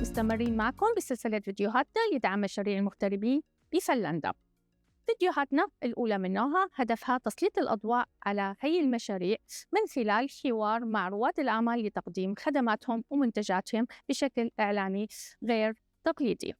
مستمرين معكم بسلسلة فيديوهاتنا لدعم مشاريع المغتربين بفنلندا. فيديوهاتنا الأولى من نوعها هدفها تسليط الأضواء على هي المشاريع من خلال حوار مع رواد الأعمال لتقديم خدماتهم ومنتجاتهم بشكل إعلاني غير تقليدي.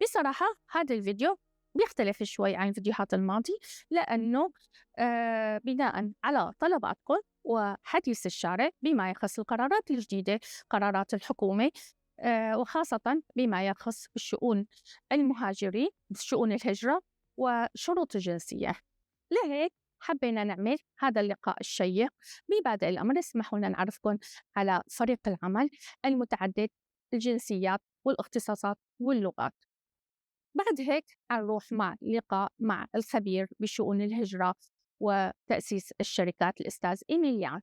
بصراحة هذا الفيديو بيختلف شوي عن الفيديوهات الماضية لأنه بناء على طلباتكم وحديث الشارع بما يخص القرارات الجديدة، قرارات الحكومة، وخاصة بما يخص الشؤون المهاجرين، شؤون الهجرة وشروط الجنسية. لهيك حبينا نعمل هذا اللقاء الشيق. ببادئ الأمر اسمحوا لنا نعرفكم على فريق العمل المتعدد الجنسيات والاختصاصات واللغات. بعد هيك هنروح مع لقاء مع الخبير بشؤون الهجرة وتأسيس الشركات الأستاذ إيميليان.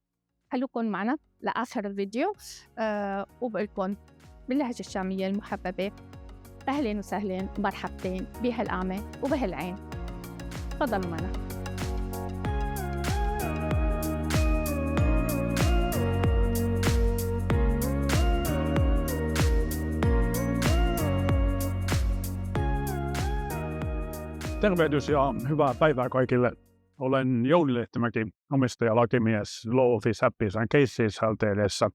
خلوكم معنا لآخر الفيديو وبقولكم باللهجة الشامية المحببة أهلين وسهلين ومرحبتين بهالأعمى وبهالعين. تفضلوا معنا. Tervehdys ja hyvää päivää kaikille. Olen Jouni Lehtimäki, omistaja-lakimies Law Office Happy and Cases Ltd:ssä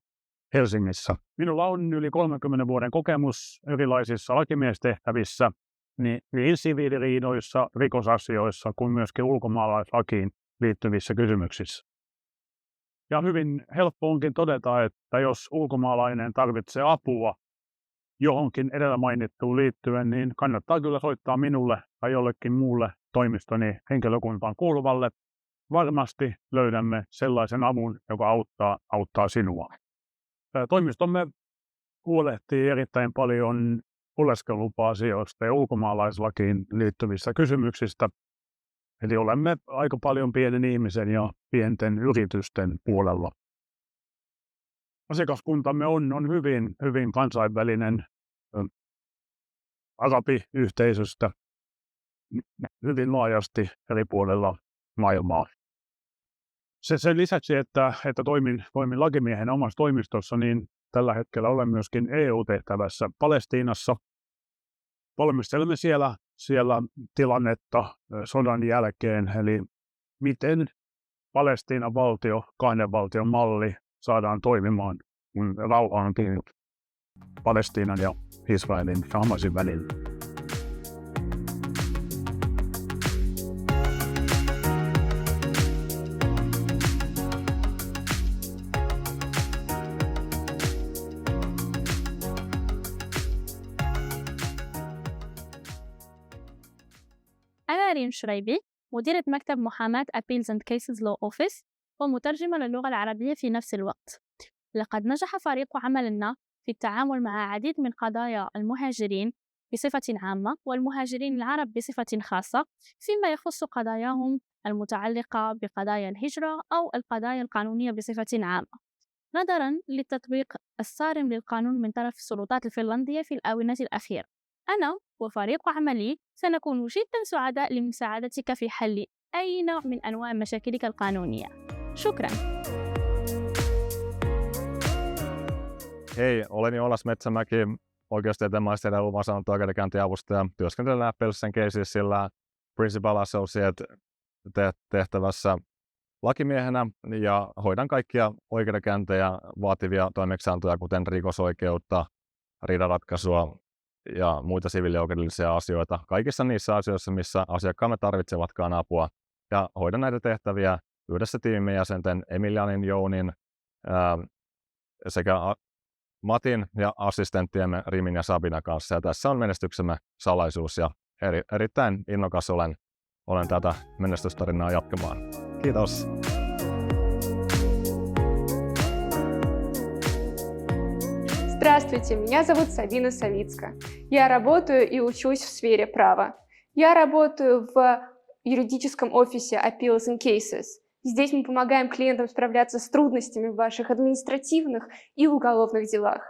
Helsingissä. Minulla on yli 30 vuoden kokemus erilaisissa lakimiestehtävissä, niin siviiliriidoissa, rikosasioissa kuin myöskin ulkomaalaislakiin liittyvissä kysymyksissä. Ja hyvin helppo onkin todeta, että jos ulkomaalainen tarvitsee apua johonkin edellä mainittuun liittyen, niin kannattaa kyllä soittaa minulle tai jollekin muulle toimistoni henkilökuntaan kuuluvalle. Varmasti löydämme sellaisen avun, joka auttaa sinua. Toimistomme huolehtii erittäin paljon oleskelulupa-asioista ja ulkomaalaislakiin liittyvistä kysymyksistä. Eli olemme aika paljon pienen ihmisen ja pienten yritysten puolella. Asiakaskuntamme on hyvin kansainvälinen arabiyhteisöstä hyvin laajasti eri puolella maailmaa. Sen lisäksi, että toimin lakimiehenä omassa toimistossa, niin tällä hetkellä olen myöskin EU-tehtävässä Palestiinassa. Valmistelemme siellä tilannetta sodan jälkeen, eli miten Palestiinan valtio, kahden valtion malli saadaan toimimaan, kun rauha on tullut Palestiinan ja Israelin ja Hamasin välillä. أنا ريم شريبي، مديرة مكتب محاماة Appeals and Cases Law Office ومترجمة للغة العربية في نفس الوقت. لقد نجح فريق عملنا في التعامل مع عديد من قضايا المهاجرين بصفة عامة والمهاجرين العرب بصفة خاصة فيما يخص قضاياهم المتعلقة بقضايا الهجرة أو القضايا القانونية بصفة عامة، نظراً للتطبيق الصارم للقانون من طرف السلطات الفنلندية في الآونة الأخيرة. أنا وفريق عملي سنكون جداً سعداء لمساعدتك في حل أي نوع من أنواع مشاكلك القانونية. شكراً. Hei, olen Joonas Metsämäki, oikeustieteen maisteri ja luvansaanto oikeudenkäyntiavustaja. Työskentelen Appeals and Casesilla Principal Associate tehtävässä lakimiehenä ja hoidan kaikkia oikeudenkäyntejä vaativia toimeksiantoja, kuten rikosoikeutta, riidanratkaisua ja muita siviilioikeudellisia asioita. Kaikissa niissä asioissa, missä asiakkaamme tarvitsevatkaan apua. Ja hoidan näitä tehtäviä yhdessä tiimin jäsenten Emilianin, Jounin sekä Matin ja assistenttiemme Rimin ja Sabina kanssa. Ja tässä on menestyksemme salaisuus ja erittäin innokas olen tätä menestystarinaa jatkamaan. Kiitos! Здравствуйте, меня зовут Сабина Савицкая. Я работаю и учусь в сфере права. Я работаю в юридическом офисе Appeals and Cases. Здесь мы помогаем клиентам справляться с трудностями в ваших административных и уголовных делах.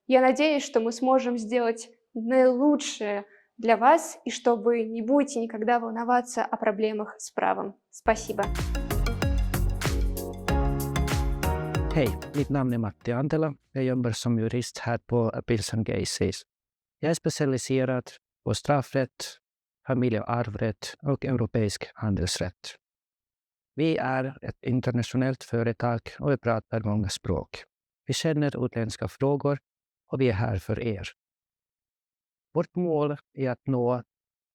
Я надеюсь, что мы сможем сделать наилучшее для вас и что вы не будете никогда волноваться о проблемах с правом. Спасибо. Hej, mitt namn är Matti Antela. Jag jobbar som jurist här på Appeals and Cases. Jag är specialiserad på straffrätt, familje- och arvrätt och europeisk handelsrätt. Vi är ett internationellt företag och vi pratar många språk. Vi känner utländska frågor och vi är här för er. Vårt mål är att nå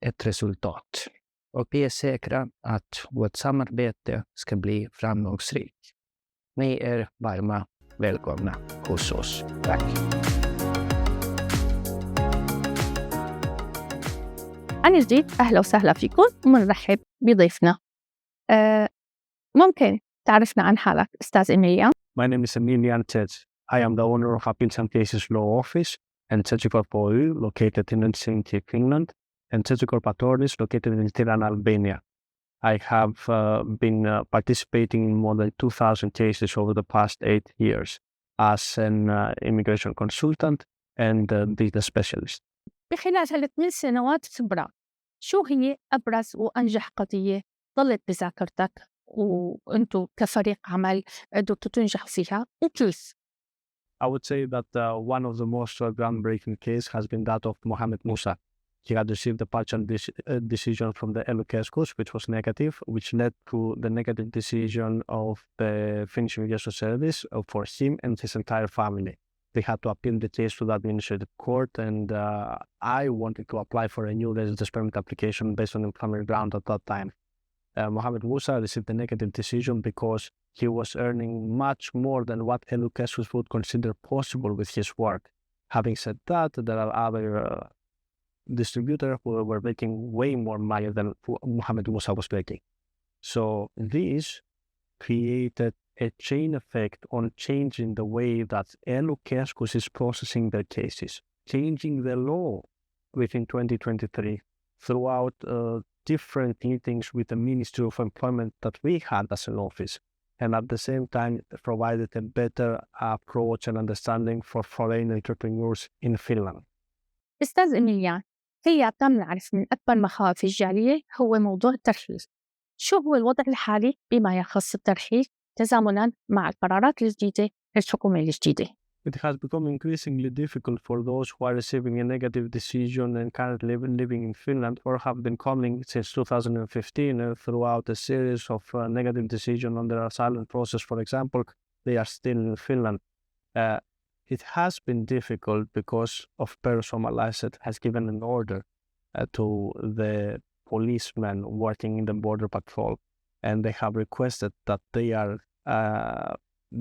ett resultat och vi är säkra att vårt samarbete ska bli framgångsrikt. Ni är varma välkomna hos oss. Tack! عن جديد أهلا وسهلا فيكم ومنرحب بضيفنا. ممكن تعرفنا عن حالك أستاذ إيميليان؟ My name is Emilian Ted. I am the owner of Appeals and Cases Law Office and Tsechikorp Oy, located in Helsinki, Finland, and Tsechikorp Attorneys, located in Tirana, Albania. I have been participating in more than 2,000 cases over the past 8 years as an immigration consultant and data specialist. بخلال هال8 سنوات خبرة، شو هي أبرز وأنجح قضية ظلت بذاكرتك وأنتوا كفريق عمل قدرتوا تنجحوا فيها وكيف؟ I would say that one of the most groundbreaking case has been that of Mohamed Musa. He had received a partial decision from the Elukeskus, which was negative, which led to the negative decision of the Finnish Immigration Service for him and his entire family. They had to appeal the case to the administrative court, and I wanted to apply for a new residence permit application based on employment ground at that time. Mohamed Musa received a negative decision because he was earning much more than what Elukeskus would consider possible with his work. Having said that, there are other distributors who were making way more money than Mohamed Musa was making. So this created a chain effect on changing the way that Elukeskus is processing their cases, changing the law within 2023 throughout different meetings with the Ministry of Employment that we had as an office, and at the same time provided a better approach and understanding for foreign entrepreneurs in Finland. أستاذ إيميليان، كلياتنا بنعرف من أكبر مخاوف الجالية هو موضوع الترحيل. شو هو الوضع الحالي بما يخص الترحيل تزامناً مع القرارات الجديدة للحكومة الجديدة؟ It has become increasingly difficult for those who are receiving a negative decision and currently living in Finland or have been coming since 2015 throughout a series of negative decisions on their asylum process. For example, they are still in Finland. It has been difficult because of Perussuomalaiset has given an order to the policemen working in the border patrol, and they have requested that they are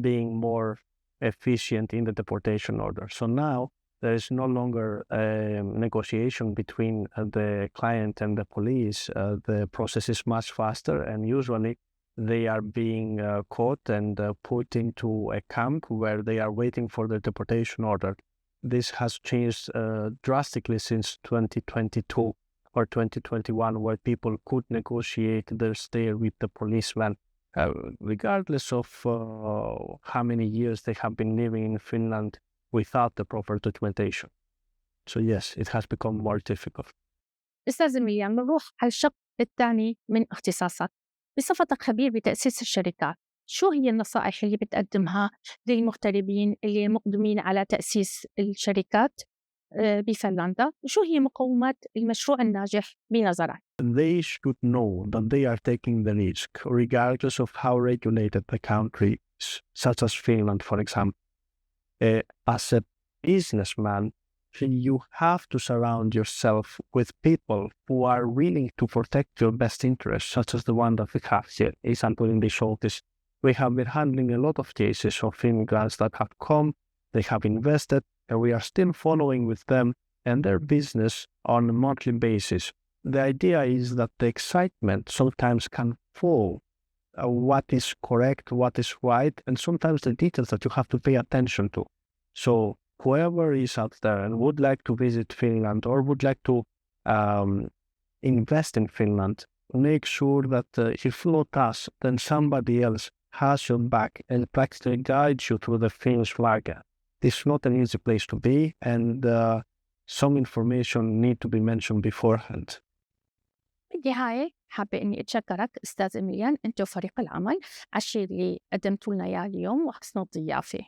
being more efficient in the deportation order. So now there is no longer a negotiation between the client and the police. The process is much faster, and usually they are being caught and put into a camp where they are waiting for the deportation order. This has changed drastically since 2022 or 2021, where people could negotiate their stay with the policeman, regardless of how many years they have been living in Finland without the proper documentation. So yes, it has become more difficult. أستاذ إيميليان، بنروح على الشق الثاني من اختصاصك. بصفتك خبير بتأسيس الشركات، شو هي النصائح اللي بتقدمها للمغتربين اللي مقدمين على تأسيس الشركات بفنلندا؟ وشو هي مقومات المشروع الناجح بنظرك؟ They should know that they are taking the risk, regardless of how regulated the country is, such as Finland, for example. As a businessman, you have to surround yourself with people who are willing to protect your best interests, such as the one that we have here. Example, in this office, we have been handling a lot of cases of immigrants that have come, they have invested, and we are still following with them and their business on a monthly basis. The idea is that the excitement sometimes can fall what is correct, what is right, and sometimes the details that you have to pay attention to. So whoever is out there and would like to visit Finland or would like to invest in Finland, make sure that if not us, then somebody else has your back and practically guides you through the Finnish market. This is not an easy place to be, and some information need to be mentioned beforehand. بالنهاية حابة إني أتشكرك أستاذ إميليان أنت وفريق العمل على الشيء اللي قدمتوا لنا إياه اليوم وحسن الضيافة.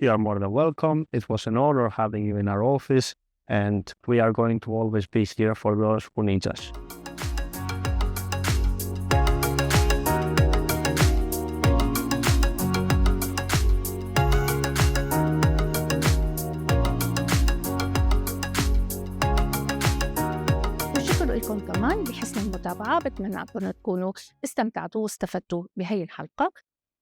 You are more than welcome. It was an honor having you in our office, and we are going to always be here for those who need us. وشكرا لكم كمان بحسن المتابعة. بتمنى أن تكونوا استمتعتوا واستفدتوا بهي الحلقة.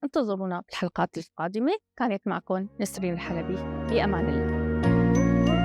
انتظرونا بالحلقات القادمة. كانت معكم نسرين الحلبي. بأمان الله.